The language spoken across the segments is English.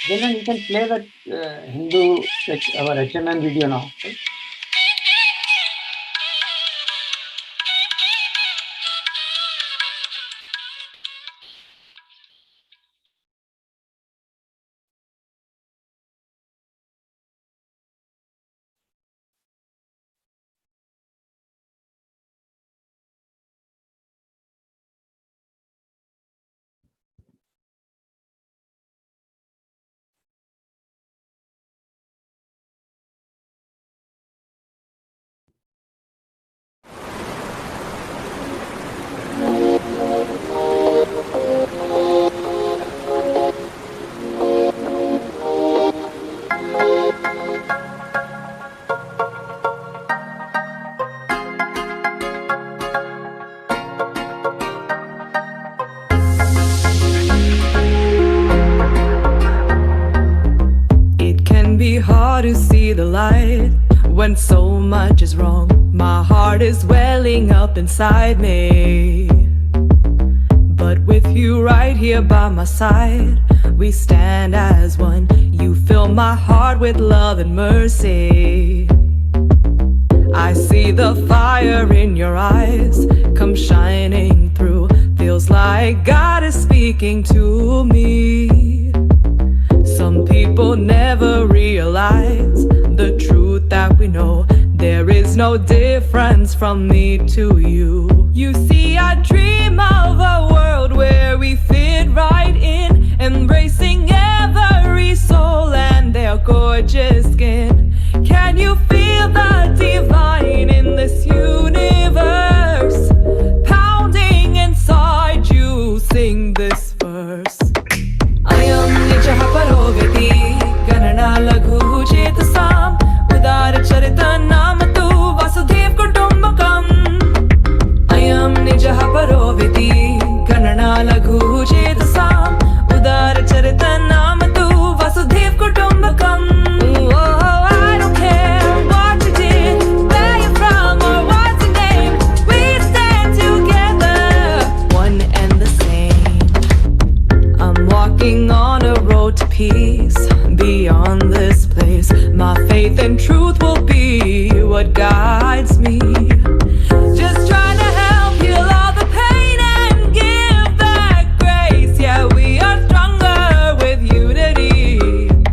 Then you can play that Hindu, our HMM video now. Right? Hard to see the light when so much is wrong. My heart is welling up inside me, but with you right here by my side, we stand as one. You fill my heart with love and mercy. I see the fire in your eyes come shining through. Feels like God is speaking to me. Some people never realize the truth we know there is no difference from me to you. You see, I dream of a world where we fit right in, embracing every soul and their gorgeous skin. Can you feel the divine in this universe? Pounding inside you, sing this verse. Ayam nijah parovati ganana laghu chetasam udar charita nam tu vasudev kutumbakam. Ayam nijah parovati ganana laghu chetasam udar charita nam tu vasudev kutumbakam. Oh, I don't care what you did, where you're from or what's your name, we stand together, one and the same. I'm walking on a road to peace beyond this place. My faith and truth will be what guides me. Just trying to help heal all the pain and give back grace. Yeah, we are stronger with unity.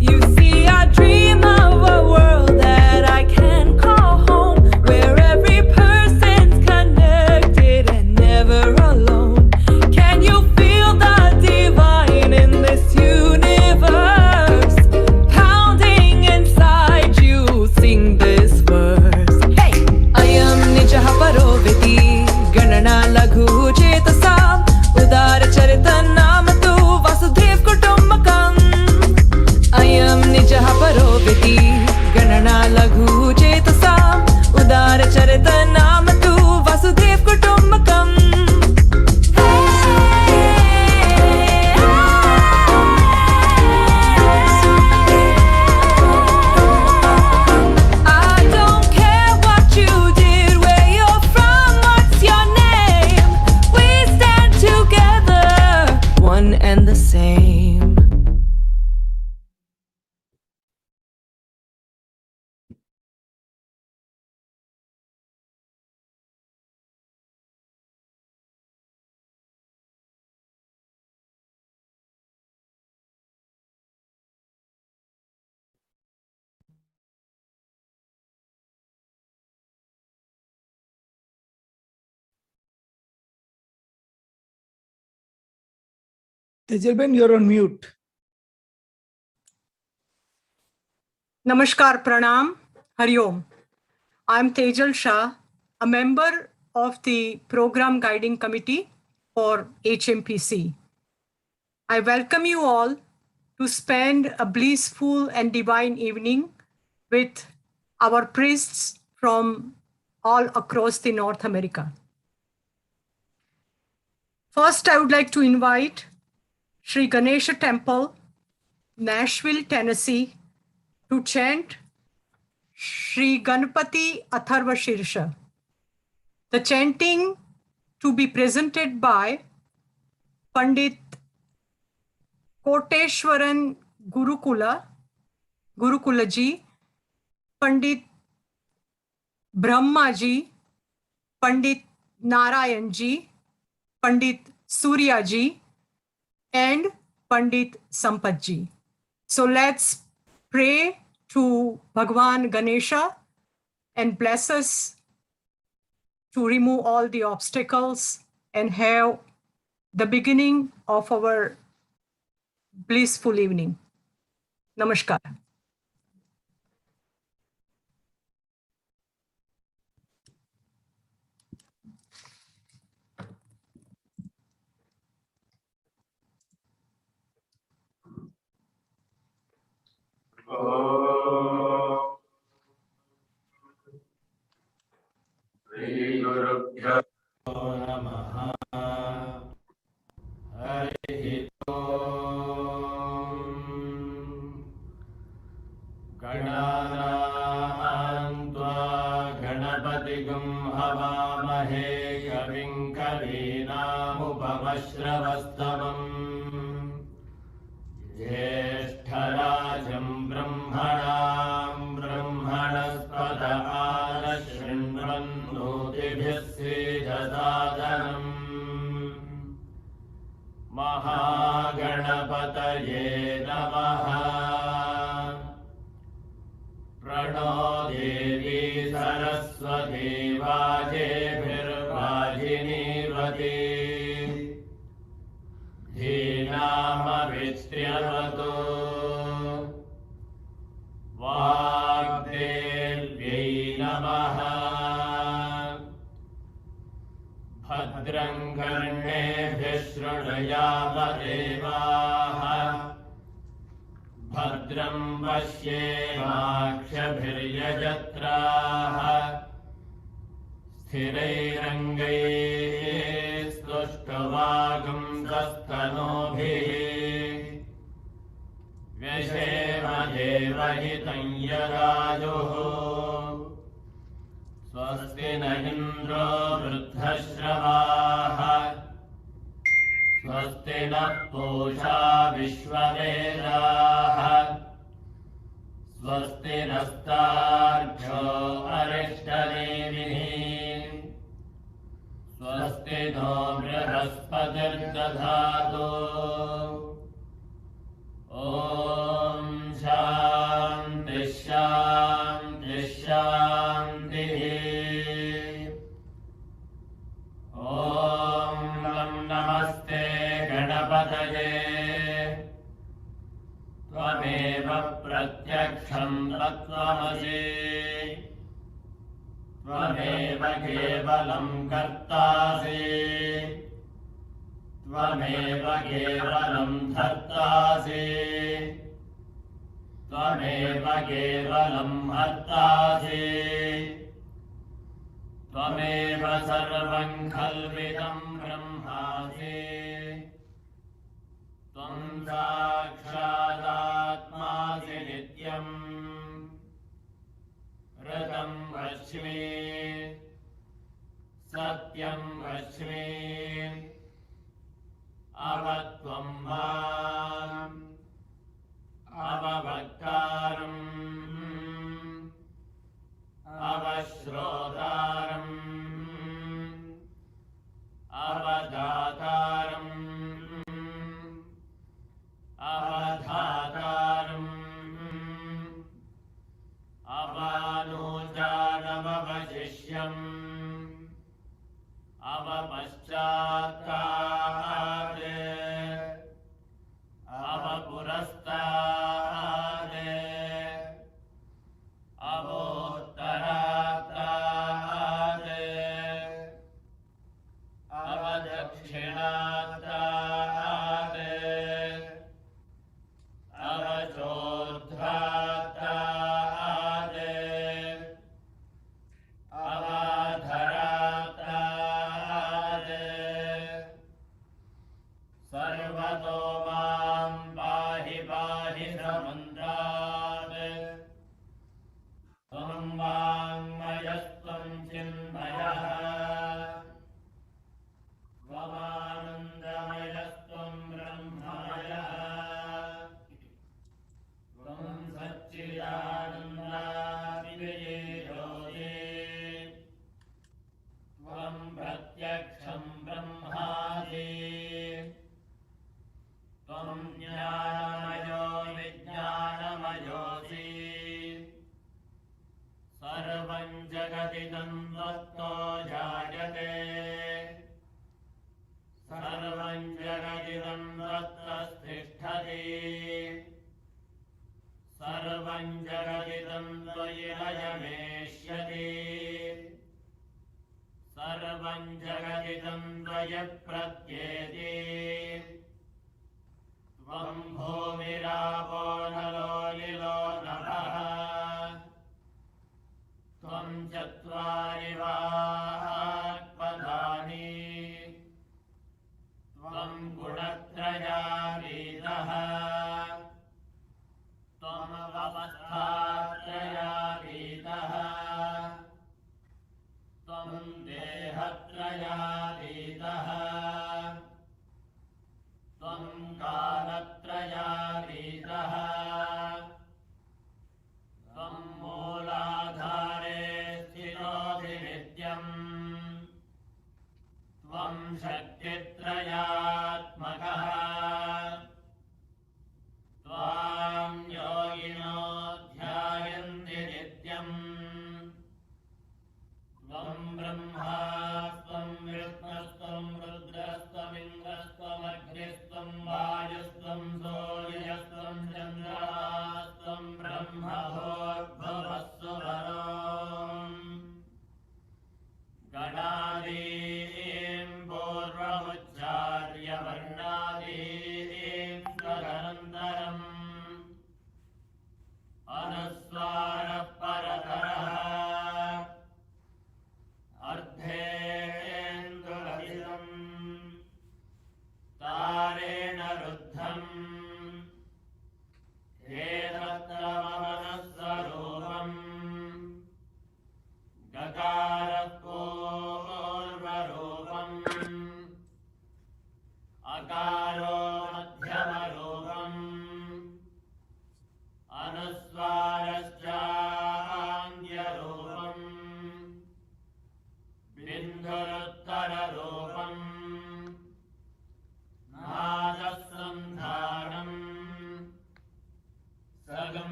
You see, I dream of a world that I can call home, where every person's connected and never alone. Can you feel the divine in this universe? Pounding inside you, sing this verse. Hey! Ayam nijah parovati ganana laghu chetasam udar charita nam tu vasudev kutumbakam. Ayam nijah parovati ganana laghu chetasam udar charita nam tu vasudev kutumbakam. I don't care what you did, where you're from, what's your name, we stand together, one and the same. Tejalben, you're on mute. Namaskar, Pranam, Hariom. I'm Tejal Shah, a member of the Program Guiding Committee for HMPC. I welcome you all to spend a blissful and divine evening with our priests from all across the North America. First, I would like to invite Sri Ganesha Temple, Nashville, Tennessee, to chant Sri Ganpati Atharva Shirsha. The chanting to be presented by Pandit Koteshwaran Gurukula ji, Pandit Brahma ji, Pandit Narayan ji, Pandit Surya ji, and Pandit Sampat ji. So let's pray to Bhagwan Ganesha and bless us to remove all the obstacles and have the beginning of our blissful evening. Namaskar. महागणपतये नमः। प्रणो देवी सरस्वती वाजेभिर्वाजिनीवती धीनामवित्र्यवतु वाग्देव्यै नमः भद्रं कर्णेभिः शृणुयाम देवाः भद्रं पश्येमाक्षभिर्यजत्राः स्थिरैरङ्गैः स्तुष्टुवागुंसस्तनूभिः व्यशेम देवहितं यदायुः स्वस्ति न इन्द्रो वृद्धश्रवाः स्वस्ति नः पूषा विश्ववेदाः स्वस्ति नस्तार्क्ष्यो अरिष्टनेमिः स्वस्ति नो बृहस्पतिर्दधातु ॐ शान्तिः शान्तिः शान्तिः ॐ नमस्ते गणपतये त्वमेव प्रत्यक्षं तत्त्वमसि त्वमेव केवलं कर्तासि त्वमेव केवलं धर्तासि त्वमेव केवलं हर्तासि त्वमेव सर्वं खल्विदं ब्रह्मासि त्वं साक्षादात्मासि नित्यम् ऋतं वच्मि सत्यं वच्मि अवत्वं माम् अववक्तारम् अवश्रोतारम् अवदातारम् अवधातारम् अवानुजानमवशिष्यम् अवपश्चात्तात् अवपुरस्तात् अवोत्तरात् अवदक्षिणात् अवचोर्ध्वात् अवाधरात् सर्वतो मां पाहि पाहि समुद्रात् त्वं वाङ्मयस्त्वं चिन्मयः त्वमानन्दमयस्त्वं ब्रह्ममयः त्वं सच्चिदानन्दाविजयी त्वं प्रत्यक्षं ब्रह्मासि त्वं ज्ञानमयो विज्ञानमयोऽसि सर्वं जगदिदं त्वत्तो जायते सर्वं जगदिदं त्वत्तस्तिष्ठति सर्वं जगदिदं त्वयि लयमेष्यति सर्वं जगदिदं त्वयि प्रत्येति त्वं भूमिरापो नलो निलो नभः त्वं चत्वारि वाक्पदानि त्वं गुणत्रयातीतः त्वमवस्थात्रयातीतः त्वं देहत्रयातीतः त्वं कालत्रयातीतः त्वं मूलाधारे स्थितोऽसि नित्यम्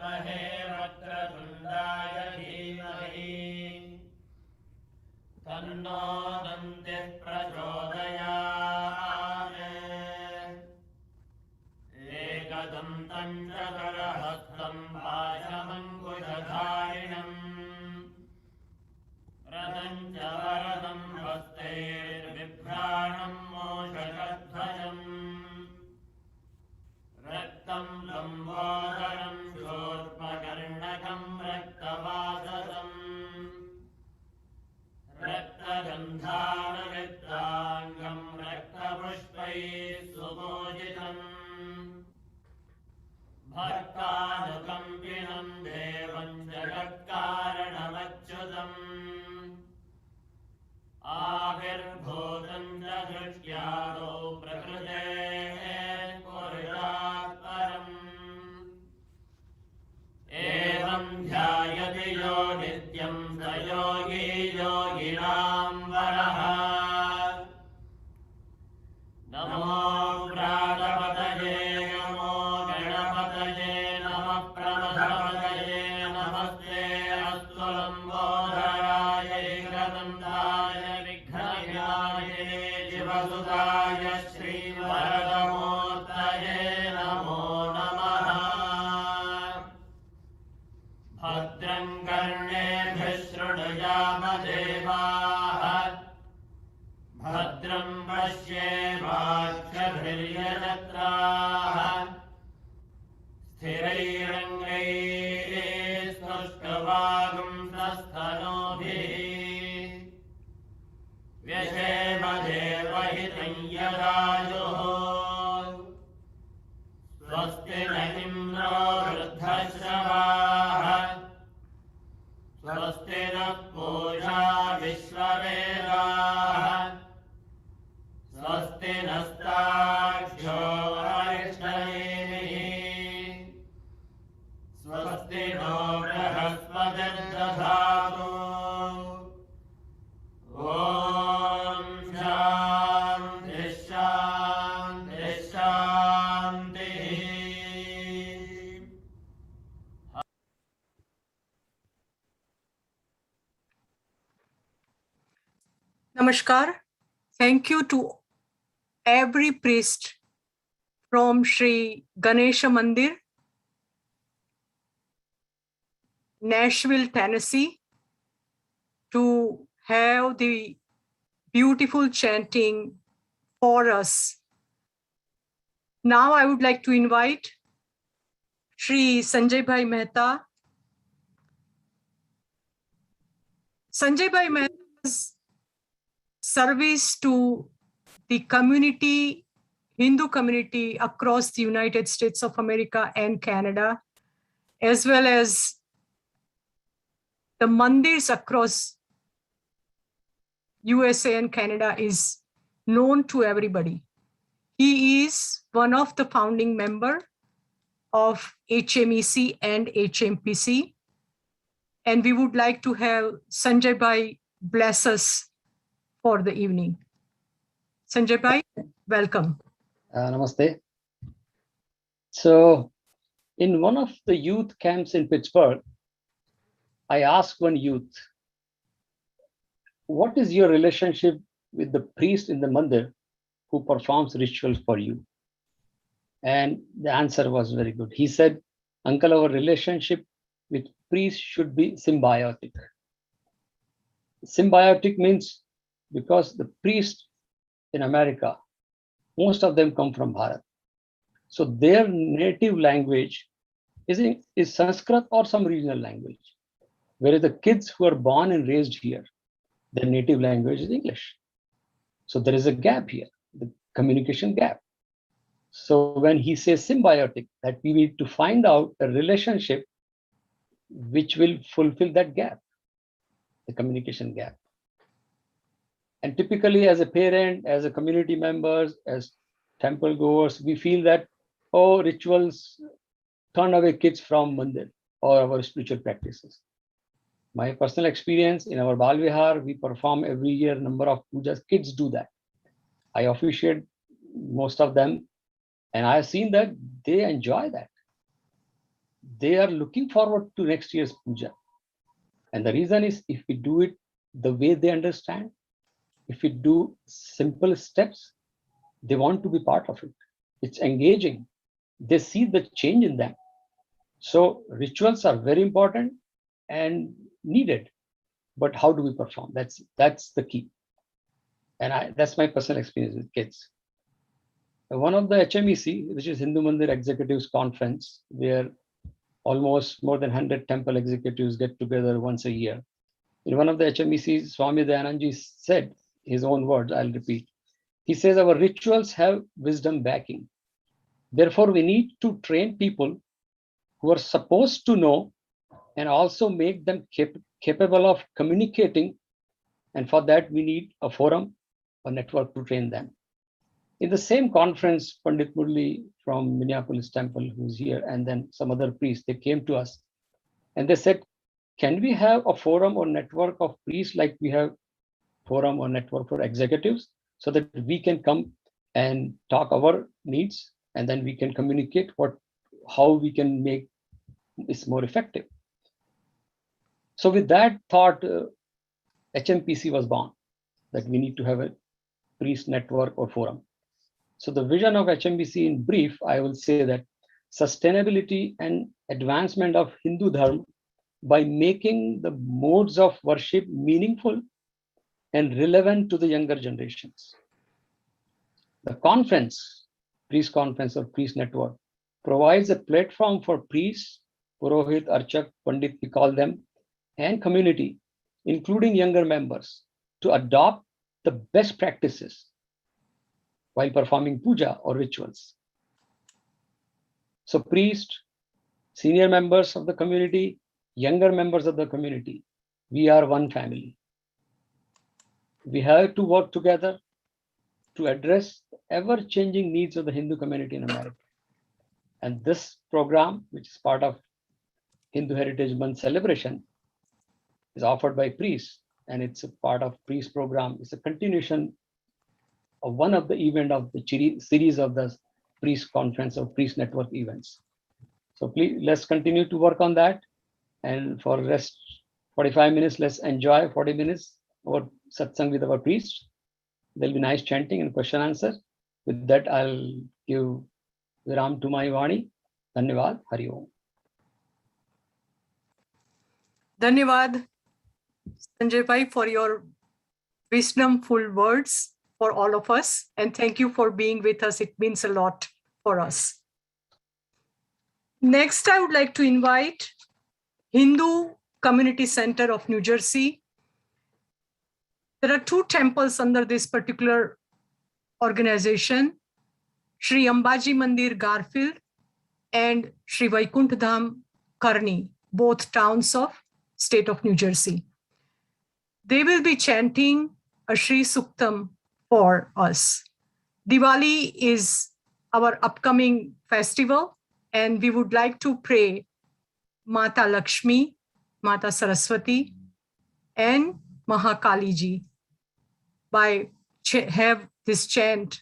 विद्महे वक्रतुण्डाय धीमहि तन्नो दन्तिः प्रचोदयात् एकदन्तं चतुर्हस्तं पाशमङ्कुशधारिणम् रथं च वरदं हस्तैर्बिभ्राणं मोषकध्वजम् रक्तं लम्बोदरं शूर्पकर्णकं रक्तवाससम् रक्तगन्धानुयुक्ताङ्गं रक्तपुष्पैः सुपूजितम् भक्तानुकम्पिनं देवं जगत्कारणमच्युतम् आविर्भूतं च दृष्ट्यादौ प्रकृतेः पुरुषात् परम् एवं ध्यायति यो नित्यं स योगी योगिनां वरः नमो प्रातपतये नमो गणपतये नमः प्रमथपतये नमस्ते अस्तु लम्बोदराय एकदन्ताय विघ्नविनायके शिवसुताय श्रीवरदमूर्तये नमो नमः भद्रं कर्णेभिः शृणुयाम देवाः भद्रं पश्येमाक्षभिर्यजत्राः स्थिरैरङ्गैः स्तुष्टुवागुंसस्तनूभिः व्यशेम देवहितं यदायुः स्वस्ति न इन्द्रो वृद्धश्रवाः स्वस्ति नः पूषा विश्ववेदाः स्वस्ति नस्तार्क्ष्यो अरिष्टनेमिः स्वस्ति नो बृहस्पतिर्दधातु ॐ शान्तिः शान्तिः शान्तिः Namaskar. Thank you to every priest from Sri Ganesha Mandir, Nashville, Tennessee, to have the beautiful chanting for us. Now I would like to invite Sri Sanjay Bhai Mehta. Sanjay Bhai Mehta's service to the community, Hindu community across the United States of America and Canada, as well as the mandirs across USA and Canada, is known to everybody. He is one of the founding members of HMEC and HMPC, and we would like to have Sanjay Bhai bless us for the evening. Sanjay Bhai, welcome. Namaste. So, in one of the youth camps in Pittsburgh, I asked one youth, what is your relationship with the priest in the mandir who performs rituals for you? And the answer was very good. He said, Uncle, our relationship with priests should be symbiotic. Symbiotic means because the priests in America, most of them come from Bharat. So their native language is Sanskrit or some regional language. Whereas the kids who are born and raised here, their native language is English. So there is a gap here, the communication gap. So when he says symbiotic, that we need to find out a relationship which will fulfill that gap, the communication gap. And typically as a parent, as a community members, as temple goers, we feel that, oh, rituals turn away kids from mandir or our spiritual practices. My personal experience in our Bal Vihar, we perform every year number of pujas. Kids do that. I officiate most of them, and I have seen that they enjoy that. they are looking forward to next year's puja. And the reason is, if we do it the way they understand, if we do simple steps, they want to be part of it. It's engaging. They see the change in them. So rituals are very important and needed. But how do we perform? That's the key. And that's my personal experience with kids. One of the HMEC, which is Hindu Mandir Executives Conference, where almost more than 100 temple executives get together once a year. In one of the HMECs, Swami Dayanandji said, his own words, I'll repeat. He says, our rituals have wisdom backing. Therefore, we need to train people who are supposed to know and also make them capable of communicating. And for that, we need a forum, a network to train them. In the same conference, Pandit Murli from Minneapolis Temple, who's here, and then some other priests, they came to us and they said, can we have a forum or network of priests like we have forum or network for executives, so that we can come and talk our needs, and then we can communicate how we can make this more effective. So with that thought, HMPC was born, that we need to have a priest network or forum. So the vision of HMPC in brief, I will say that sustainability and advancement of Hindu Dharma by making the modes of worship meaningful and relevant to the younger generations. The conference, priest conference or priest network, provides a platform for priests, Purohit, Archak, Pandit, we call them, and community, including younger members, to adopt the best practices while performing puja or rituals. So priests, senior members of the community, younger members of the community, we are one family. We have to work together to address the ever-changing needs of the Hindu community in America. And this program, which is part of Hindu Heritage Month celebration, is offered by priests, and it's a part of priest program. It's a continuation of one of the event of the series of the priest conference or priest network events. So please, let's continue to work on that. And for the rest 45 minutes, let's enjoy 40 minutes or satsang with our priests. There'll be nice chanting and question answer. With that, I'll give Viram to my Vani. Dhanyavad. Hari Om. Dhanyavad, Sanjay Bhai, for your wisdomful words for all of us. And thank you for being with us. It means a lot for us. Next, I would like to invite Hindu Community Center of New Jersey. There are two temples under this particular organization, Sri Ambaji Mandir, Garfield, and Sri Vaikuntha Dham, Karni, both towns of state of New Jersey. They will be chanting a Sri Suktam for us. Diwali is our upcoming festival, and we would like to pray Mata Lakshmi, Mata Saraswati, and Mahakali Ji by have this chant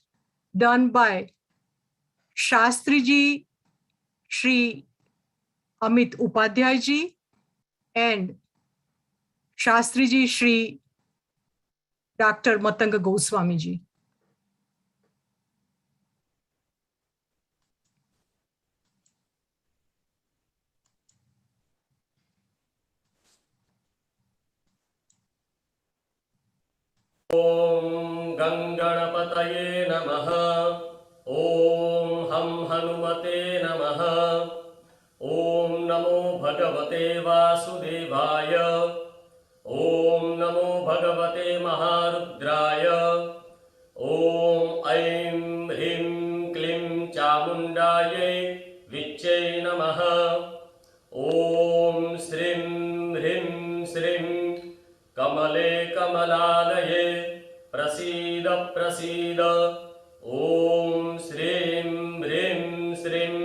done by Shastri Ji, Sri Amit Upadhyay Ji, and Shastri Ji, Sri Dr. Matanga Goswami Ji. ॐ गङ्गणपतये नमः। ॐ हं हनुमते नमः। ॐ नमो भगवते वासुदेवाय। ॐ नमो भगवते महारुद्राय। ॐ ऐं ह्रीं क्लीं चामुण्डायै विच्चै नमः। ॐ श्रीं ह्रीं श्रीं कमले कमलालये प्रसीद प्रसीद। ॐ श्रीं ह्रीं श्रीं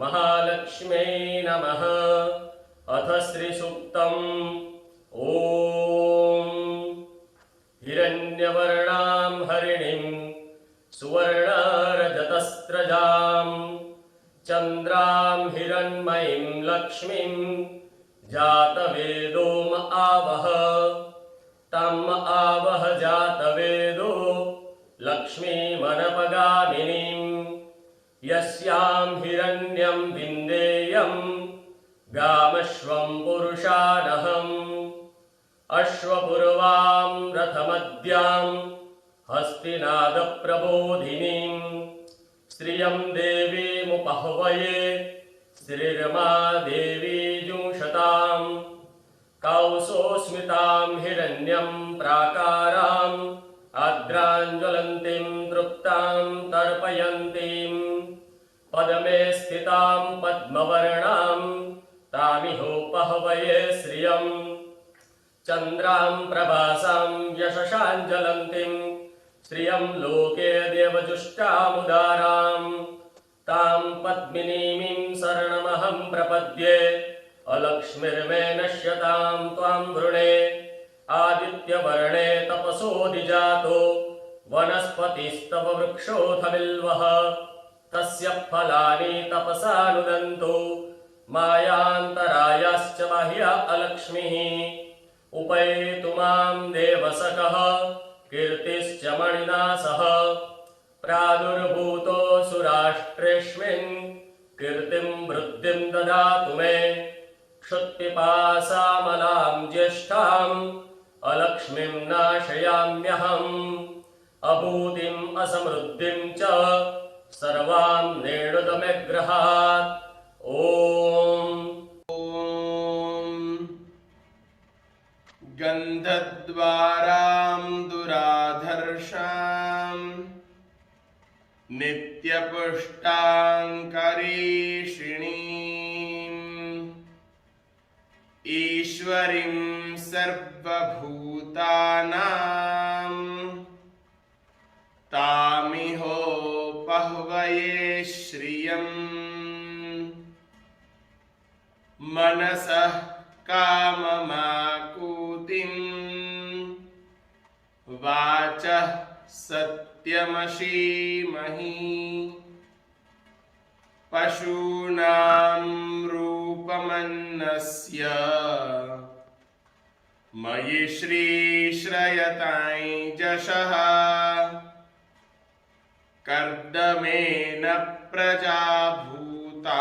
महालक्ष्म्यै नमः। अथ श्रीसूक्तम्। ॐ हिरण्यवर्णां हरिणीं सुवर्णरजतस्रजां चन्द्रां हिरण्मयीं लक्ष्मीं जातवेदो म आवह तम् आवह जातवेदो लक्ष्मीमनपगामिनीं यस्यां हिरण्यं विन्देयं गामश्वं पुरुषानहम् अश्वपूर्वां रथमद्यां हस्तिनादप्रबोधिनीं श्रियं देवीमुपह्वये श्रीर्मा देवी जुंशताम् कौसोऽस्मितां हिरण्यं प्राकाराम् आद्राञ्ज्वलन्तीं तृप्तां तर्पयन्तीं पद्मे स्थितां पद्मवर्णां तामिहोपह्वये श्रियम् चन्द्रां प्रभासां यशसाञ्ज्वलन्तीं श्रियं लोके देवजुष्टामुदारां तां पद्मिनीं शरणमहं प्रपद्ये अलक्ष्मीर्मे नश्यतां त्वां वृणे आदित्यवर्णे तपसोऽधिजातो वनस्पतिस्तव वृक्षोऽथ बिल्वः तस्य फलानि तपसा नुदन्तु मायान्तरायाश्च बाह्या अलक्ष्मीः उपैतु मां देवसखः कीर्तिश्च मणिना सह प्रादुर्भूतोऽसुराष्ट्रेऽस्मिन् कीर्तिं वृद्धिं ददातु मे क्षुत्पिपासामलां ज्येष्ठाम् अलक्ष्मीं नाशयाम्यहम् अभूतिम् असमृद्धिं च सर्वां नेणुदमेग्रहात् ॐ गन्धद्वारां दुराधर्षां नित्यपुष्टाङ्करीषिणीम् ईश्वरीं सर्वभूतानां तामिहोपह्वये श्रियम् मनसः काममाकूतिं वाचः सत्यमशीमहि पशूनां रूपमन्नस्य मयि श्रीश्रयतां जशः कर्दमेन प्रजा भूता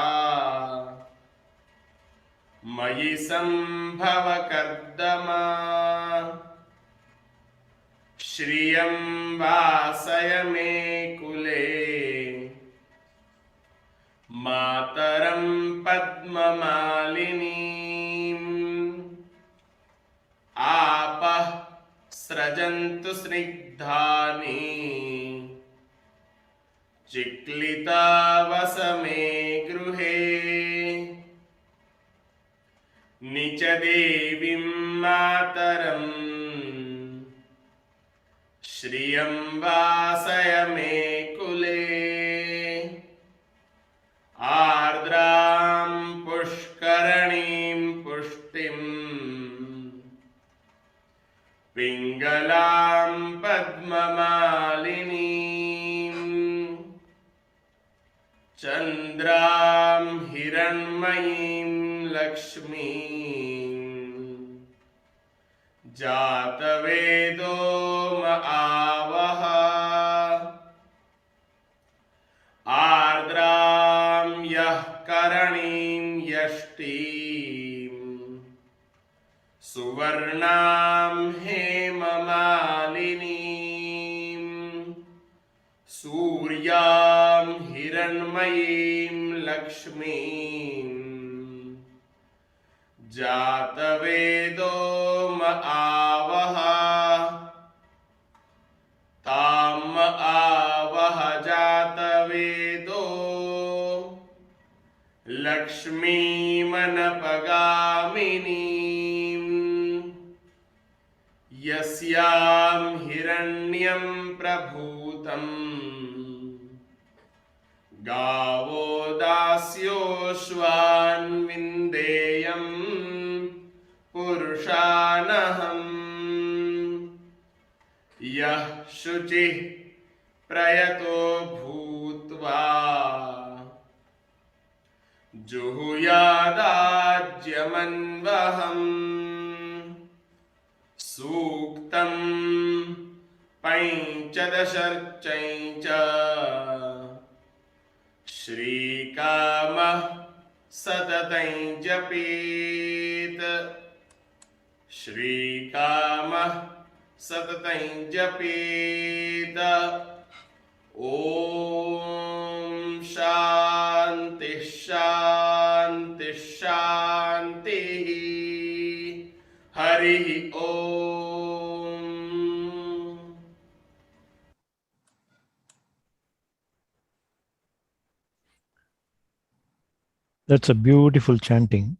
मयि सम्भव कर्दमा श्रियं वासय मे कुले मातरं पद्ममालिनीम् आपः स्रजन्तु स्निग्धानि चिक्लितावसमे गृहे निच देवीं मातरं श्रियं वासय मे कुले आर्द्रां पुष्करणीं पुष्टिं पिङ्गलां पद्ममालिनीं चन्द्रां हिरण्मयीं लक्ष्मीं जातवेदो म आवह आर्द्रां यः करणीं यष्टीं सुवर्णां हेममालिनीं सूर्यां हिरण्मयीं लक्ष्मीं जातवेदो म आवह ताम आवह जातवेदो लक्ष्मीमनपगामिनीं यस्यां हिरण्यं प्रभूतम् गावो दास्योऽश्वान् विन्देयं पुरुषानहम् यः शुचिः प्रयतो भूत्वा जुहुयादाज्यमन्वहम् सूक्तं पञ्चदशर्चैञ्च श्रीकामः सततं जपेत् श्रीकामः सततं जपेत् ॐ शान्ति शान्ति शान्तिः हरिः ॐ That's a beautiful chanting.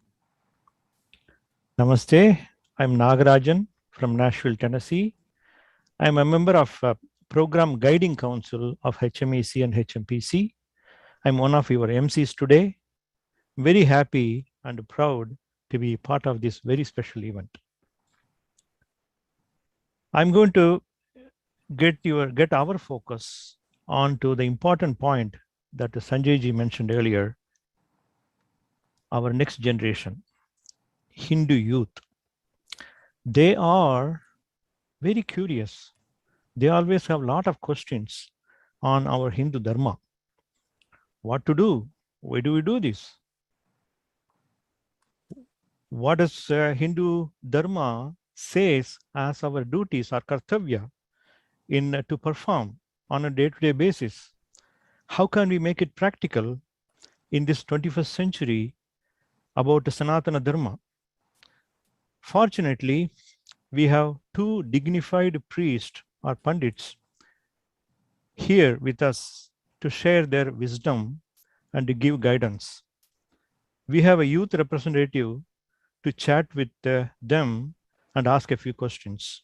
Namaste. I'm Nagarajan from Nashville, Tennessee. I'm a member of Program Guiding Council of HMEC and HMPC. I'm one of your MCs today. Very happy and proud to be part of this very special event. I'm going to get our focus onto the important point that Sanjay ji mentioned earlier, our next generation, Hindu youth. They are very curious. They always have a lot of questions on our Hindu Dharma. What to do? Why do we do this? What does Hindu Dharma says as our duties, our kartavya to perform on a day-to-day basis? How can we make it practical in this 21st century about the Sanatana Dharma? Fortunately, we have two dignified priests or pandits here with us to share their wisdom and to give guidance. We have a youth representative to chat with them and ask a few questions.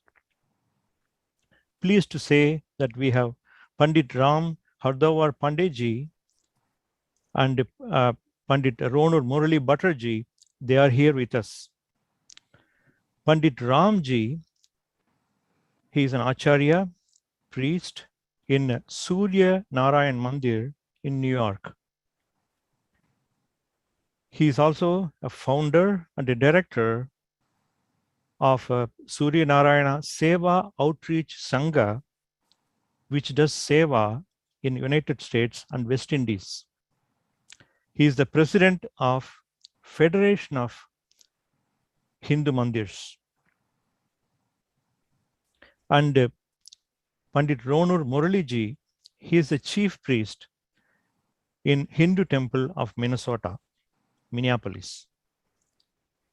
Pleased to say that we have Pandit Ram Hardavar Pandeyji and Pandit Ronur Murali Bhattarji. They are here with us. Pandit Ramji, he is an Acharya, priest in Surya Narayan Mandir in New York. He is also a founder and a director of Surya Narayana Seva Outreach Sangha, which does Seva in United States and West Indies. He is the president of Federation of Hindu Mandirs. And Pandit Ronur Muraliji, he is the chief priest in Hindu Temple of Minnesota, Minneapolis.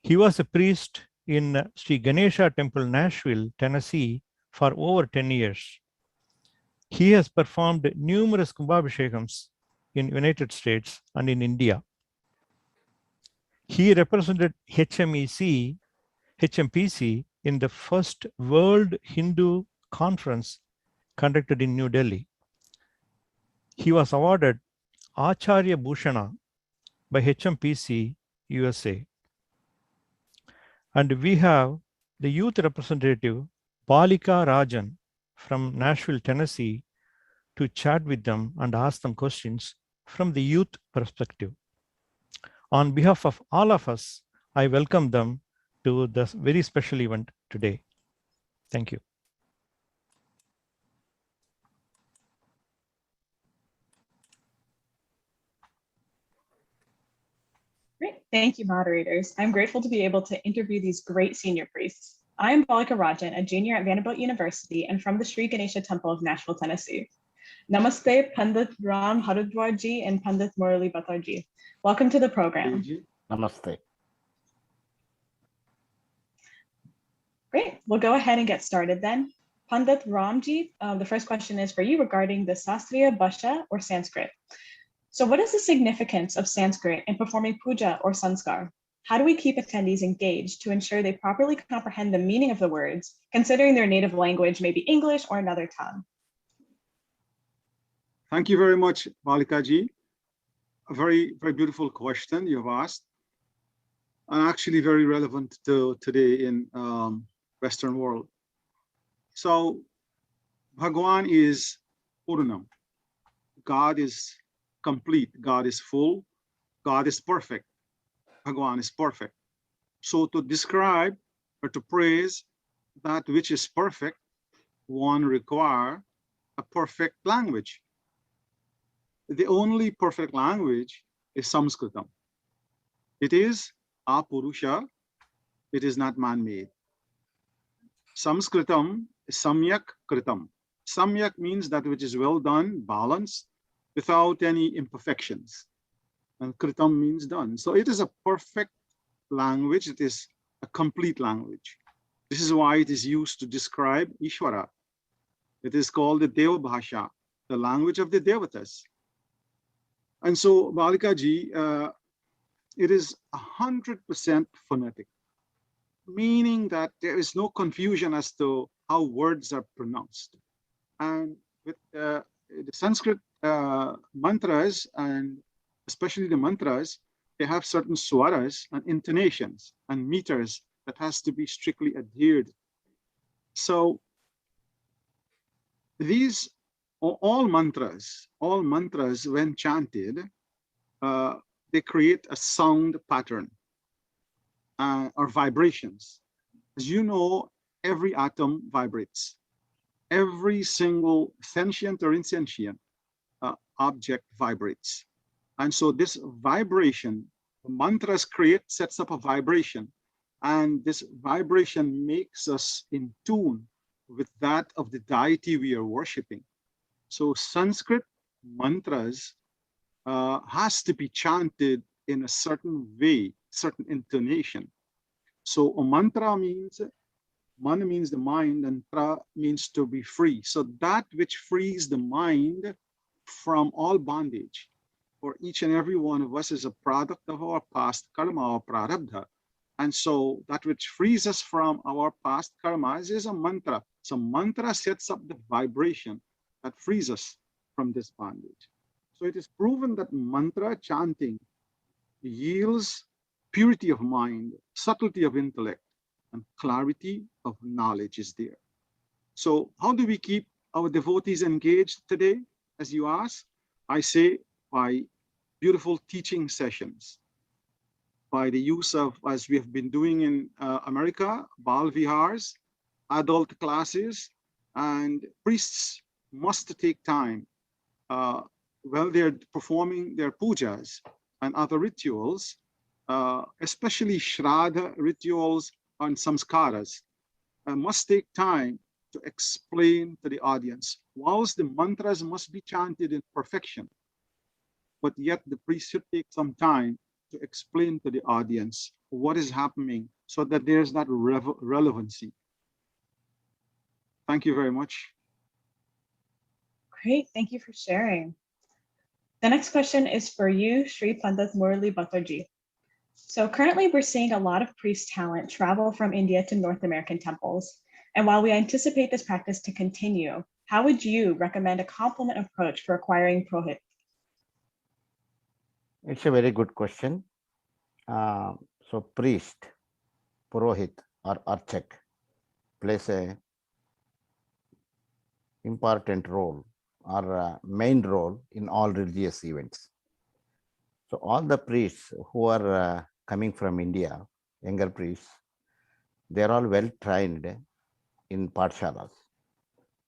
He was a priest in Sri Ganesha Temple, Nashville, Tennessee for over 10 years. He has performed numerous Kumbhabhishekams in United States and in India. He represented HMEC, HMPC in the first World Hindu Conference conducted in New Delhi. He was awarded Acharya Bhushana by HMPC USA. And we have the youth representative, Balika Rajan from Nashville, Tennessee, to chat with them and ask them questions from the youth perspective. On behalf of all of us, I welcome them to this very special event today. Thank you. Great, thank you, moderators. I'm grateful to be able to interview these great senior priests. I am Balika Rajan, a junior at Vanderbilt University and from the Sri Ganesha Temple of Nashville, Tennessee. Namaste, Pandit Ram Haridwarji and Pandit Murali Bhattarji. Welcome to the program. Namaste. Great, we'll go ahead and get started then. Pandit Ramji, the first question is for you regarding the Sastriya Bhasha or Sanskrit. So what is the significance of Sanskrit in performing puja or sanskar? How do we keep attendees engaged to ensure they properly comprehend the meaning of the words, considering their native language may be English or another tongue? Thank you very much, Balika ji. A very, very beautiful question you've asked, and actually very relevant to today in Western world. So Bhagwan is Purnam. God is complete. God is full. God is perfect. Bhagwan is perfect. So to describe or to praise that which is perfect, one require a perfect language. The only perfect language is Sanskritam. It is apurusha. It is not man-made. Sanskritam is samyak kritam. Samyak means that which is well done, balanced, without any imperfections. And kritam means done. So it is a perfect language. It is a complete language. This is why it is used to describe Ishvara. It is called the Deva Bhasha, the language of the Devatas. And so, Balika ji, it is 100% phonetic, meaning that there is no confusion as to how words are pronounced. And with the Sanskrit mantras, and especially the mantras, they have certain swaras and intonations and meters that has to be strictly adhered. So these all mantras, when chanted, they create a sound pattern or vibrations. As you know, every atom vibrates. Every single sentient or insentient object vibrates. And so this vibration, mantras sets up a vibration, and this vibration makes us in tune with that of the deity we are worshiping. So Sanskrit mantras has to be chanted in a certain way, certain intonation. So a mantra means, man means the mind, and tra means to be free. So that which frees the mind from all bondage, for each and every one of us, is a product of our past karma or prarabdha. And so that which frees us from our past karmas is a mantra. So mantra sets up the vibration that frees us from this bondage. So it is proven that mantra chanting yields purity of mind, subtlety of intellect, and clarity of knowledge is there. So how do we keep our devotees engaged today, as you ask? I say by beautiful teaching sessions, by the use of, as we have been doing in America, Bal Vihars, adult classes, and priests must take time while they're performing their pujas and other rituals, especially Shraddha rituals and samskaras, must take time to explain to the audience. Whilst the mantras must be chanted in perfection, but yet the priest should take some time to explain to the audience what is happening so that there's that relevancy. Thank you very much. Great, thank you for sharing. The next question is for you, Sri Pandit Murali Bhattarji. So currently we're seeing a lot of priest talent travel from India to North American temples. And while we anticipate this practice to continue, how would you recommend a complement approach for acquiring Purohit? It's a very good question. So priest, Purohit or Archak plays a important role or a main role in all religious events. So all the priests who are coming from India, younger priests, they're all well trained in pathshalas.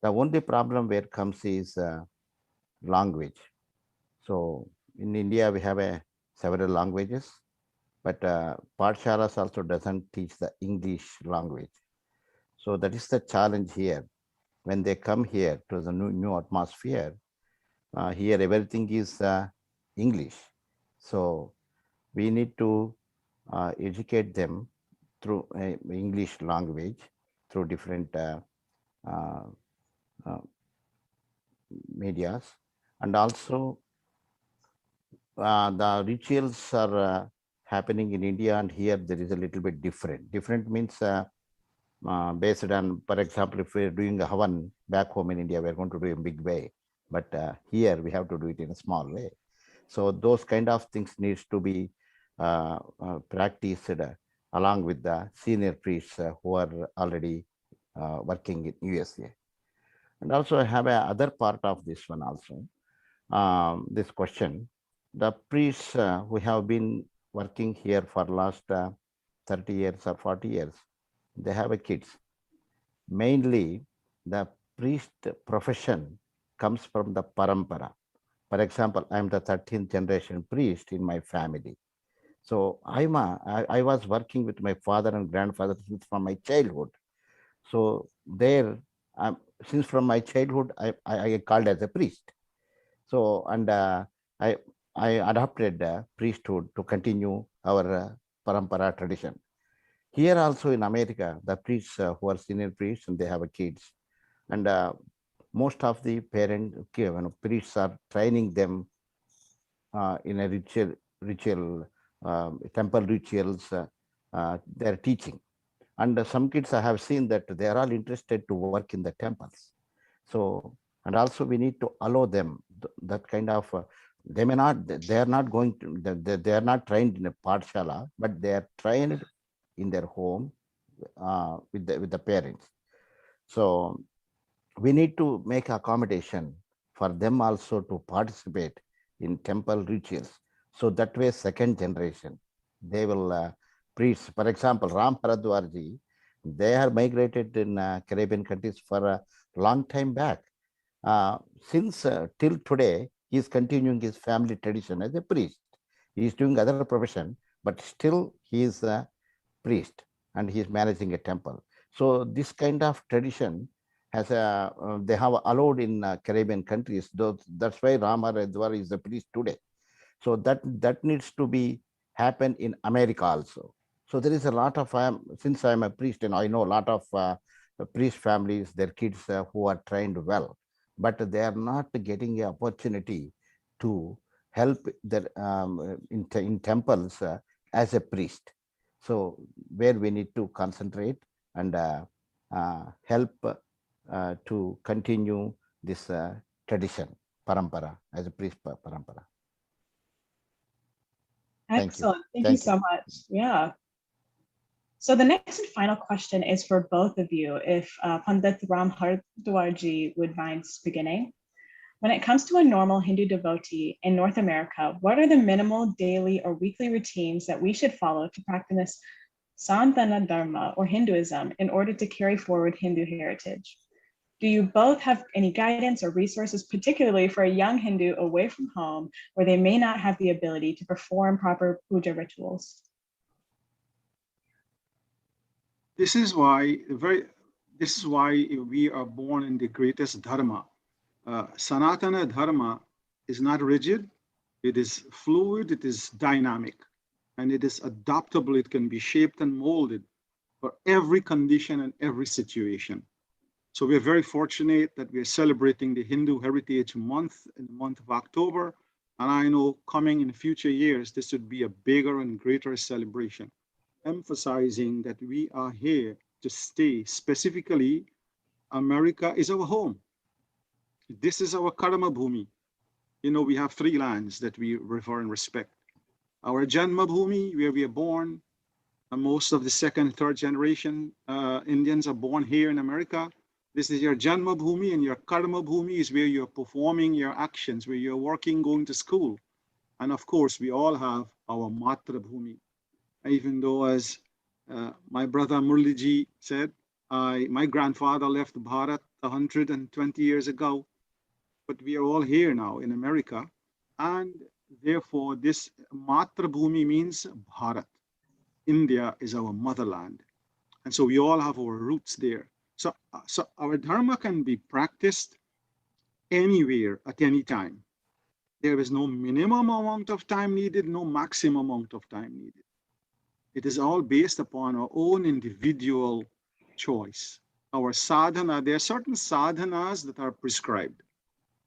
The only problem where comes is language. So in India, we have several languages, but pathshalas also doesn't teach the English language. So that is the challenge here. When they come here to the new atmosphere, here everything is English. So we need to educate them through English language, through different medias, and also the rituals are happening in India, and here there is a little bit different. Different means based on, for example, if we're doing a Havan back home in India, we're going to do it in a big way, but here we have to do it in a small way. So those kind of things needs to be practiced along with the senior priests who are already working in USA. And also I have a other part of this one also, this question. the priests who have been working here for last 30 years or 40 years, they have a kids. Mainly, the priest profession comes from the parampara. For example, I'm the 13th generation priest in my family. So I was working with my father and grandfather since from my childhood. So there, since from my childhood, I called as a priest. So, and I, I adopted priesthood to continue our parampara tradition. Here also in America, the priests who are senior priests and they have kids. And most of the priests are training them in a ritual temple rituals. They're teaching. And some kids I have seen that they are all interested to work in the temples. So, and also we need to allow them that kind of, they are not going to, they are not trained in a pathshala, but they are trained in their home with the parents. So we need to make accommodation for them also to participate in temple rituals. So that way, second generation, they will priests. For example, Ram Haradwarji, they are migrated in Caribbean countries for a long time back. Since till today, he is continuing his family tradition as a priest. He is doing other profession, but still he is a priest and he is managing a temple. So this kind of tradition has they have allowed in Caribbean countries. That's why Rama Redwar is a priest today. So that needs to be happen in America also. So there is a lot of since I'm a priest and I know a lot of priest families, their kids who are trained well, but they are not getting an opportunity to help their in temples as a priest. So where we need to concentrate and help to continue this tradition, parampara, as a priest parampara. Excellent. Thank you so much. Yeah. So the next and final question is for both of you, if Pandit Ram Hardwarji would mind beginning. When it comes to a normal Hindu devotee in North America, what are the minimal daily or weekly routines that we should follow to practice Sanatana Dharma or Hinduism in order to carry forward Hindu heritage? Do you both have any guidance or resources, particularly for a young Hindu away from home, where they may not have the ability to perform proper puja rituals? This is why we are born in the greatest dharma. Sanatana Dharma is not rigid, it is fluid, it is dynamic, and it is adaptable. It can be shaped and molded for every condition and every situation. So we're very fortunate that we're celebrating the Hindu Heritage Month in the month of October. And I know coming in future years, this would be a bigger and greater celebration, emphasizing that we are here to stay. Specifically, America is our home. This is our Karma Bhumi. You know, we have three lands that we revere and respect. Our Janma Bhumi, where we are born, and most of the second, third generation Indians are born here in America. This is your Janma Bhumi, and your Karma Bhumi is where you're performing your actions, where you're working, going to school. And of course, we all have our Matra Bhumi. Even though, as my brother Murliji said, my grandfather left Bharat 120 years ago, but we are all here now in America. And therefore, this Matra Bhumi means Bharat. India is our motherland. And so we all have our roots there. So our dharma can be practiced anywhere at any time. There is no minimum amount of time needed, no maximum amount of time needed. It is all based upon our own individual choice. Our sadhana, there are certain sadhanas that are prescribed.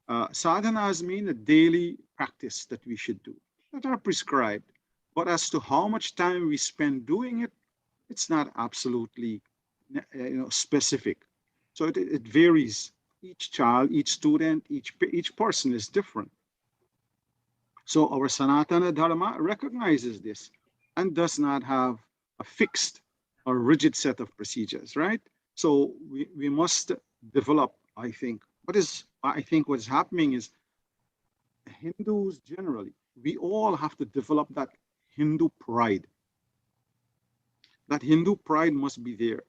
Sadhanas mean a daily practice that we should do, that are prescribed. But as to how much time we spend doing it, it's not absolutely specific. So it varies. Each child, each student, each person is different. So our Sanatana Dharma recognizes this and does not have a fixed or rigid set of procedures, right? So we must develop, I think. What's happening is Hindus generally, we all have to develop that Hindu pride. That Hindu pride must be there.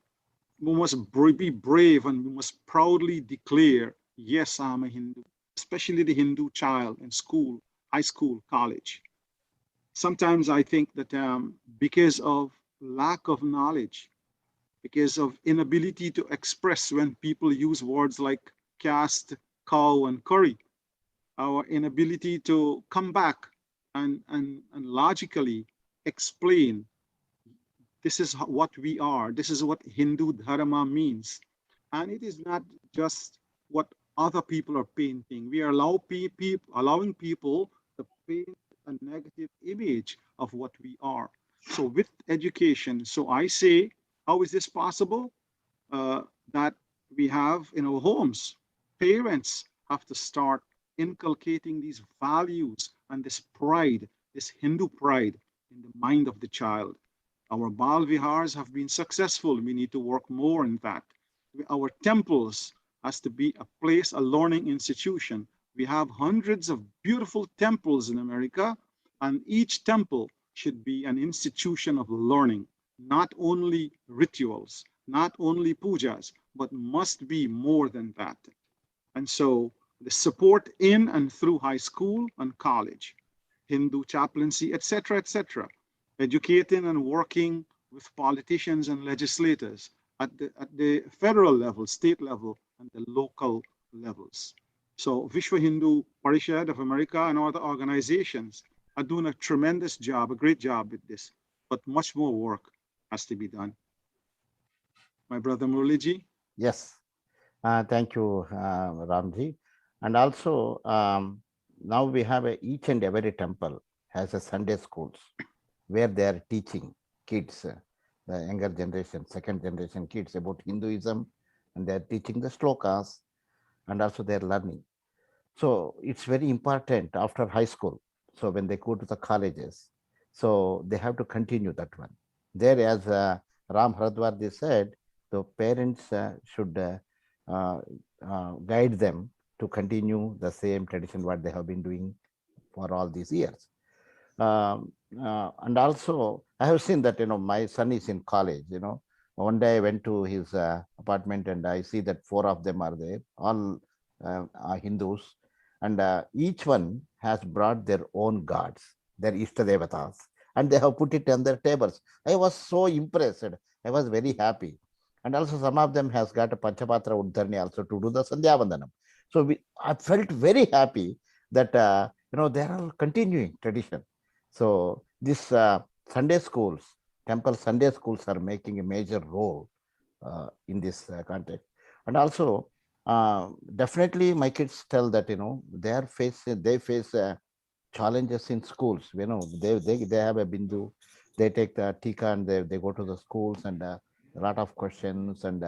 We must be brave and we must proudly declare, yes, I'm a Hindu, especially the Hindu child in school, high school, college. Sometimes I think that because of lack of knowledge, because of inability to express when people use words like caste, cow, and curry, our inability to come back and logically explain this is what we are, this is what Hindu Dharma means. And it is not just what other people are painting. We are allowing people to paint a negative image of what we are. So with education, so I say, how is this possible? That we have in our homes, parents have to start inculcating these values and this pride, this Hindu pride in the mind of the child. Our Bal Vihars have been successful. We need to work more in that. Our temples has to be a place, a learning institution. We have hundreds of beautiful temples in America, and each temple should be an institution of learning, not only rituals, not only pujas, but must be more than that. And so the support in and through high school and college, Hindu chaplaincy, etc., educating and working with politicians and legislators at the federal level, state level, and the local levels. So Vishwa Hindu Parishad of America and other organizations are doing a tremendous job, a great job with this, but much more work has to be done. My brother Murliji. Yes, thank you, Ramji. And also, now we have each and every temple has a Sunday schools where they are teaching kids, the younger generation, second generation kids about Hinduism, and they are teaching the slokas, and also they are learning. So it's very important after high school. So when they go to the colleges, so they have to continue that one. There, as Ram Haradwardi said, the parents should guide them to continue the same tradition what they have been doing for all these years. And also, I have seen that, my son is in college, one day I went to his apartment and I see that 4 of them are there, all are Hindus, and each one has brought their own gods, their Ishtadevatas, and they have put it on their tables. I was so impressed. I was very happy. And also some of them has got a Panchapatra Uddharni also to do the Sandhya Vandanam. So I felt very happy that, they are continuing tradition. So this Sunday schools, temple Sunday schools are making a major role in this context. And also, definitely my kids tell that, they face challenges in schools. They have a bindu, they take the tika and they go to the schools and a lot of questions and,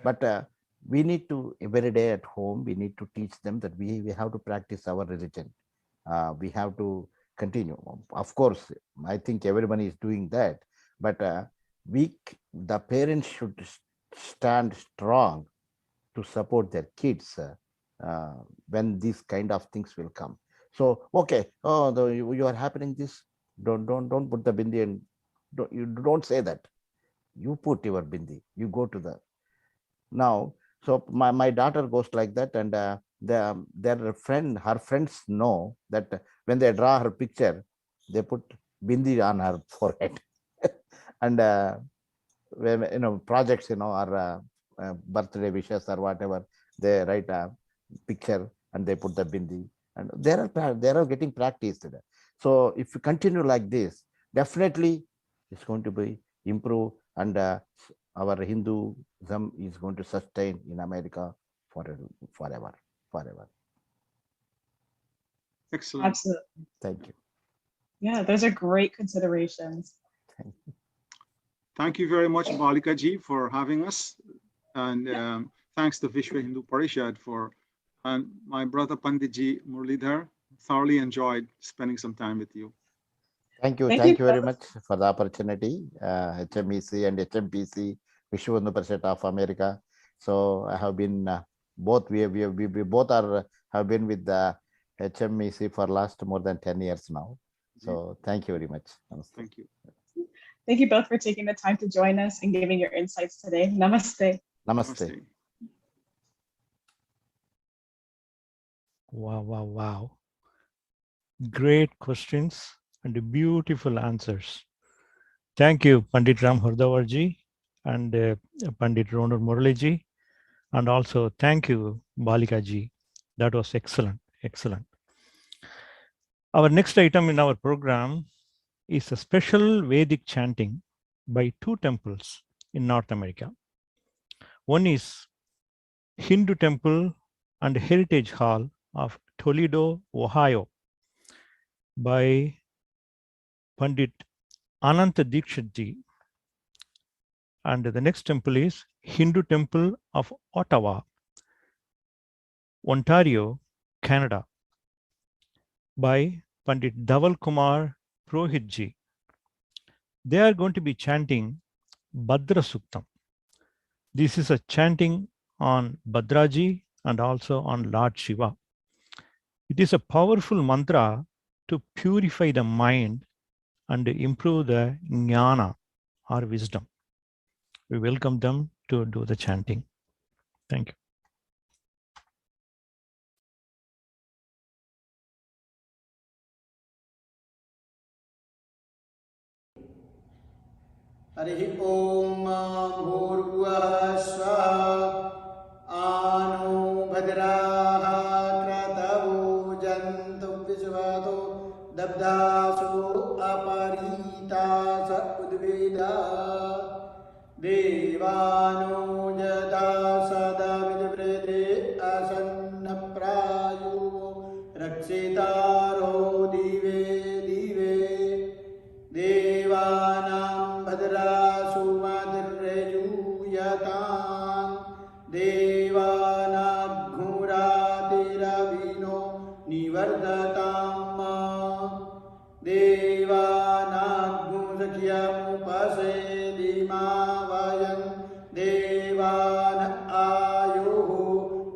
but we need to, every day at home, we need to teach them that we have to practice our religion. We have to continue. Of course, I think everyone is doing that, but the parents should stand strong to support their kids when these kind of things will come. So, okay, you are happening this, don't put the bindi, and you don't say that. You put your bindi, you go to the, now, so my daughter goes like that, and her friends know that when they draw her picture, they put bindi on her forehead. And when projects, or birthday wishes or whatever, they write a picture and they put the bindi, and they are getting practiced. So if you continue like this, definitely it's going to be improved, and our Hinduism is going to sustain in America forever. Excellent. Absolutely. Thank you. Yeah, those are great considerations. Thank you very much, Balika ji, for having us. And thanks to Vishwa Hindu Parishad and my brother Panditji Murlidhar. Thoroughly enjoyed spending some time with you. Thank you very much for the opportunity, HMEC and HMPC, Vishwa Hindu Parishad of America. So I have been both, we both have been with the HMEC for last more than 10 years now. So thank you very much. Namaste. Thank you. Thank you both for taking the time to join us and giving your insights today. Namaste. Namaste. Wow, wow, wow. Great questions and beautiful answers. Thank you, Pandit Ram Hardavarji and Pandit Ronur Muraliji. And also thank you, Balika ji. That was excellent, excellent. Our next item in our program is a special Vedic chanting by two temples in North America. One is Hindu Temple and Heritage Hall of Toledo, Ohio, by Pandit Ananta Dikshit ji. And the next temple is Hindu Temple of Ottawa, Ontario, Canada, by Pandit Dhaval Kumar Purohit ji. They are going to be chanting Bhadra Suktam. This is a chanting on Bhadraji and also on Lord Shiva. It is a powerful mantra to purify the mind and improve the jnana or wisdom. We welcome them to do the chanting. Thank you. हरिः ॐ भूर्भुवः स्वः आनो भद्राः क्रतवो जन्तु विश्वतो दब्धासो अपरीतास उद्वेदा देवानो यथा सदविद्वृते असन्नप्रायो रक्षितारो दिवे दिवे देवानां भद्रासु मतिर्यजूयतां देवानाघ्मुरातिरविनो निवर्धताम् देवानाघ्मुसख्यमुपसेदिमा वयं देवान आयुः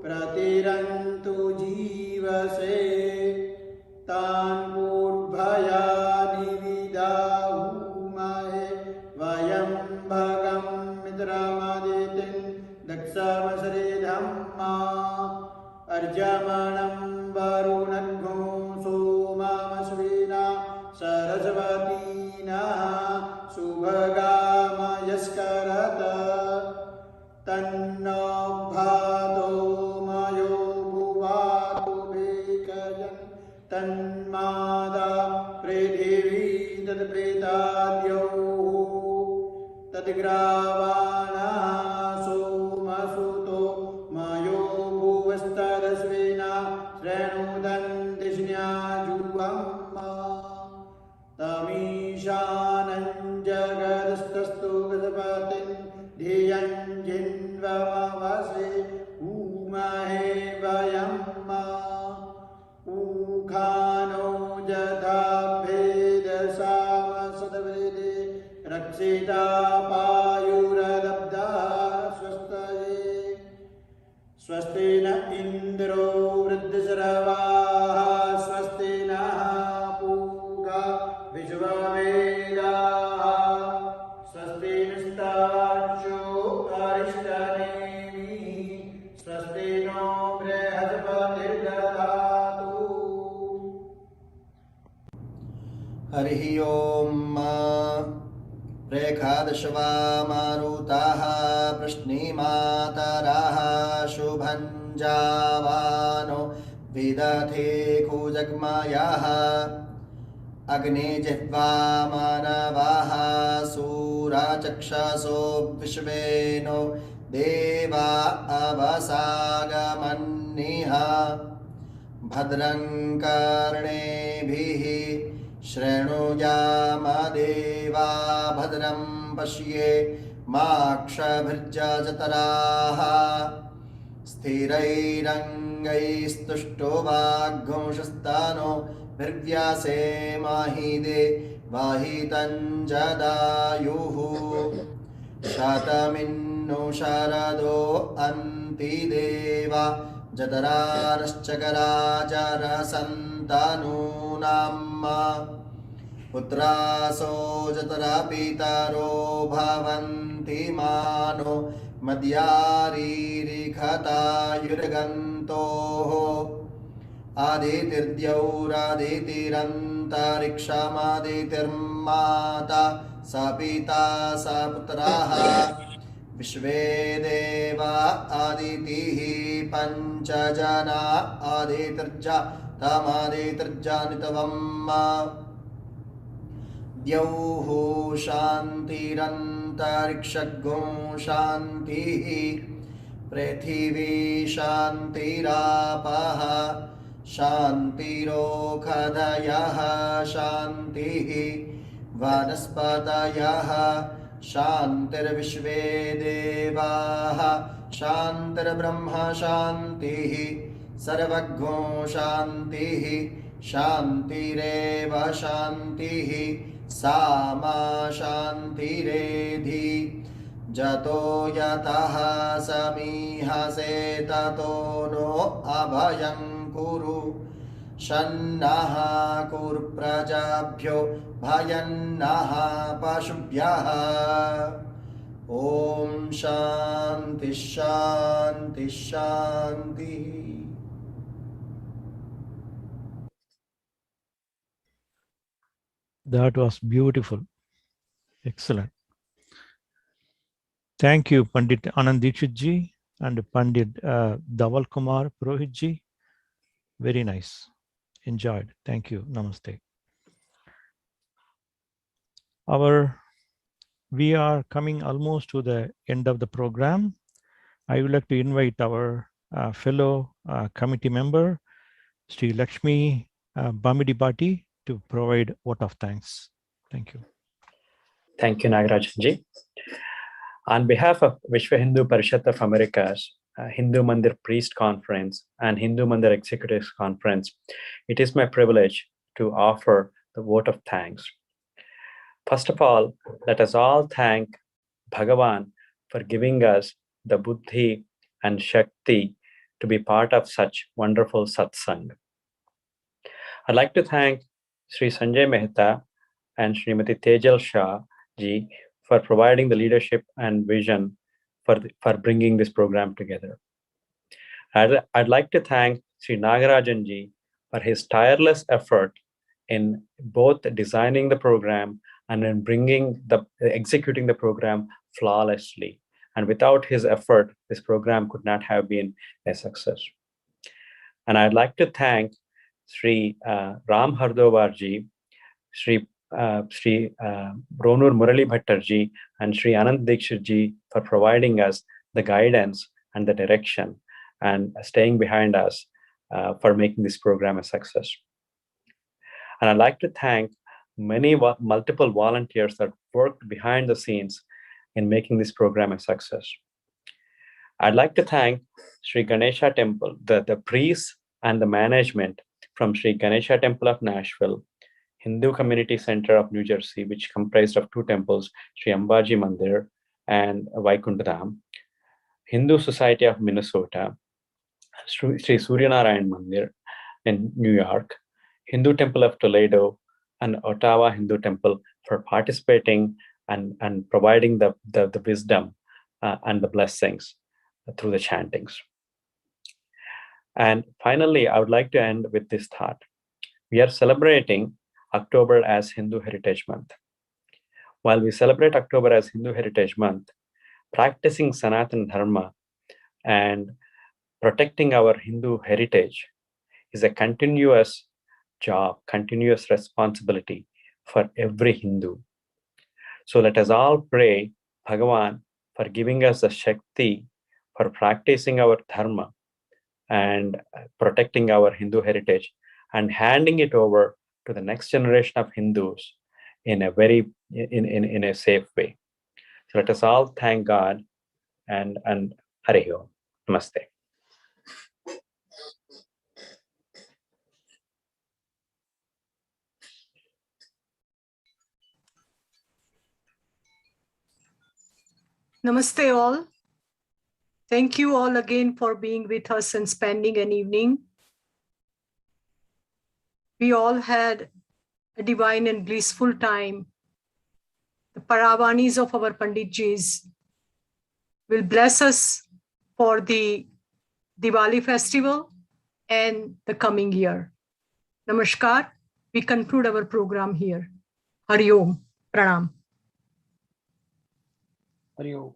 प्रतिरन्तु जीवसे तान् पूर्भयानि विदाहुमहे वयं भगं मित्रमदितिं दक्षमश्रीधम्मा अर्जमणं वरुणघ्नो सोममश्विना सरस्वतीनः शुभगामयस्करत तन्नो भातो मयो भुवातु भेकजन् तन्मादा पृथिवी तद्प्रेताद्योः तद्ग्रावाणः सोमसुतो मयो भुवस्तरस्विना श्रेणुदन्तिष्ण्याजुवम् तमीशानं जगदस्तस्तु गजपतिं धियं जिन्वमवसे उमहे वयम् ऊखानो यथा भेदसामसद्वेदे रक्षिता पायुरलब्धा स्वस्तये स्वस्ति न इन्द्रो वृद्धश्रवाः स्वस्ति नः पूगा विश्ववेदाः स्वस्ति नस्तार्क्ष्यो अरिष्टनेमिः स्वस्ति नो बृहस्पतिर्दधातु हरिः ॐ रेखादशवा मारुताः प्रश्निमातराः शुभञ्जावानो विदधे कुजग्मयाः अग्निजिह्वा मानवाः सूराचक्षसो विश्वेनो देवा अवसागमन्निः भद्रं कर्णेभिः शृणुयामदेवा भद्रं पश्ये माक्षभिर्जतराः स्थिरैरङ्गैस्तुष्टुवाघुंषस्तानो निर्व्यासे माहिदे वाहितञ्जदायुः शतमिन्नु शरदो अन्ति देवा जतराश्चकराचरसन्तनूनां पुत्रासो जतरा पितरो भवन्ति मानो मद्यारीरिखतायुर्गन्तोः आदितिर्द्यौरादितिरन्तरिक्षमादितिर्माता स पिता स पुत्रः विश्वे देवा आदितिः पञ्चजना आदितिर्जातमादितिर्जानितवम् द्यौः शान्तिरन्तरिक्षगो शान्तिः पृथिवी शान्तिरापः शान्तिरोषधयः शान्तिः वनस्पतयः शान्तिर्विश्वे देवाः शान्तिर्ब्रह्म शान्तिः सर्वज्ञो शान्तिः शान्तिरेव शान्तिः सा मा शान्तिरेधि जतो यतः समीहसे ततो नो अभयं कुरु शन्नः कुरु प्रजाभ्यो भयन्नः पशुभ्यः ॐ शान्ति शान्ति शान्तिः. That was beautiful. Excellent. Thank you, Pandit Anand Dikshit ji and Pandit Dhaval Kumar Purohit ji. Very nice. Enjoyed. Thank you. Namaste. We are coming almost to the end of the program. I would like to invite our fellow committee member, Sri Lakshmi Bamidipati, to provide vote of thanks. Thank you. Thank you, Nagarajan ji. On behalf of Vishwa Hindu Parishat of America's Hindu Mandir Priest Conference and Hindu Mandir Executives Conference, it is my privilege to offer the vote of thanks. First of all, let us all thank Bhagavan for giving us the buddhi and shakti to be part of such wonderful satsang. I'd like to thank Sri Sanjay Mehta and Srimati Tejal Shah ji for providing the leadership and vision for bringing this program together. I'd like to thank Sri Nagarajan ji for his tireless effort in both designing the program and in executing the program flawlessly. And without his effort, this program could not have been a success. And I'd like to thank Sri Ram Hardovar ji, Sri Ronur Murali Bhattar ji, and Sri Anand Dikshit ji for providing us the guidance and the direction and staying behind us for making this program a success. And I'd like to thank multiple volunteers that worked behind the scenes in making this program a success. I'd like to thank Sri Ganesha Temple, the priests and the management from Sri Ganesha Temple of Nashville, Hindu Community Center of New Jersey, which comprised of two temples, Sri Ambaji Mandir and Vaikunthadham, Hindu Society of Minnesota, Sri Suryanarayan Mandir in New York, Hindu Temple of Toledo, and Ottawa Hindu Temple for participating and providing the wisdom and the blessings through the chantings. And finally, I would like to end with this thought. We are celebrating October as Hindu Heritage Month. While we celebrate October as Hindu Heritage Month, practicing Sanatana Dharma and protecting our Hindu heritage is a continuous job, continuous responsibility for every Hindu. So let us all pray Bhagavan for giving us the Shakti for practicing our Dharma and protecting our Hindu heritage and handing it over to the next generation of Hindus in a in a safe way. So let us all thank God and Hare Om. Namaste. Namaste all. Thank you all again for being with us and spending an evening. We all had a divine and blissful time. The Paravanis of our Panditjis will bless us for the Diwali festival and the coming year. Namaskar. We conclude our program here. Hari Om. Pranam. Hari Om.